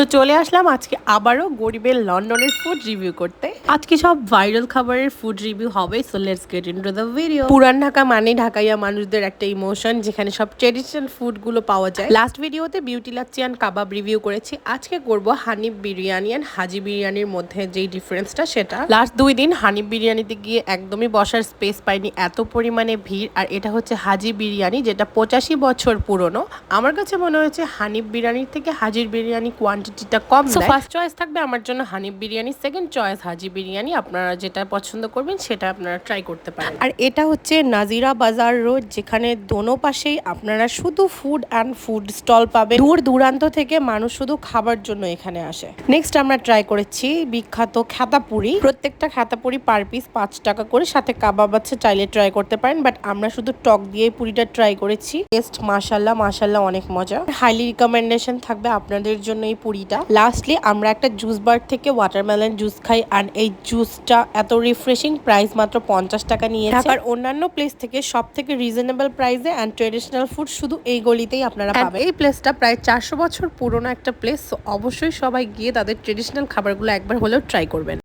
তো চলে আসলাম আজকে আবারও গরিবের লন্ডনের ফুড রিভিউ করতে। আজকে সব ভাইরাল খাবারের ফুড রিভিউ হবে, so let's get into the video. পুরান ঢাকা মানে ঢাকাইয়া মানুষদের একটা ইমোশন, যেখানে সব ট্রেডিশনাল ফুড গুলো পাওয়া যায়। লাস্ট ভিডিওতে beauty lassi and kebab review করেছি, আজকে করব হানিফ বিরিয়ানি অ্যান্ড হাজি বিরিয়ানির মধ্যে যেই ডিফারেন্সটা সেটা। লাস্ট 2 দিন হানিফ বিরিয়ানিতে গিয়ে একদমই বসার স্পেস পাইনি, এত পরিমাণে ভিড়। আর এটা হচ্ছে হাজি বিরিয়ানি, যেটা 85 বছর পুরনো। আমার কাছে মনে হয়েছে হানিফ বিরিয়ানির থেকে হাজির বিরিয়ানি কোয়ান্টিটিটা কম। সো ফার্স্ট চয়েস থাকবে আমার জন্য হানিফ বিরিয়ানি, সেকেন্ড চয়েস হাজি বিরিয়ানি। আপনারা যেটা পছন্দ করবেন সেটা আপনারা ট্রাই করতে পারেন। আর এটা হচ্ছে নাজিরা বাজার রোড, যেখানে দোনো পাশেই আপনারা শুধু ফুড অ্যান্ড ফুড স্টল পাবেন। দূর দূরান্ত থেকে মানুষ শুধু খাবার জন্য এখানে আসে। নেক্সট আমরা ট্রাই করেছি বিখ্যাত খাতাপুরি। প্রত্যেকটা খাতাপুরি পার পিস 5 টাকা করে, সাথে কাবাব আছে, চাইলে ট্রাই করতে পারেন। বাট আমরা শুধু টক দিয়ে পুরিটা ট্রাই করেছি। টেস্ট মাশাল্লাহ মাশাল্লাহ অনেক মজা। হাইলি রিকমেন্ডেশন থাকবে আপনাদের জন্য এই পুরিটা। লাস্টলি আমরা একটা জুস বার থেকে ওয়াটারমেলন জুস খাই, অ্যান্ড এই জুসটা এত রিফ্রেশিং, প্রাইস মাত্র 50 টাকা নিয়েছে। ঢাকার অন্যান্য প্লেস থেকে সব থেকে রিজনেবল প্রাইসে অ্যান্ড ট্রেডিশনাল ফুড শুধু এই গলিতেই আপনারা পাবেন। এই প্লেসটা প্রায় 400 বছর পুরনো একটা প্লেস, অবশ্যই সবাই গিয়ে তাদের ট্রেডিশনাল খাবারগুলো একবার হলেও ট্রাই করবেন।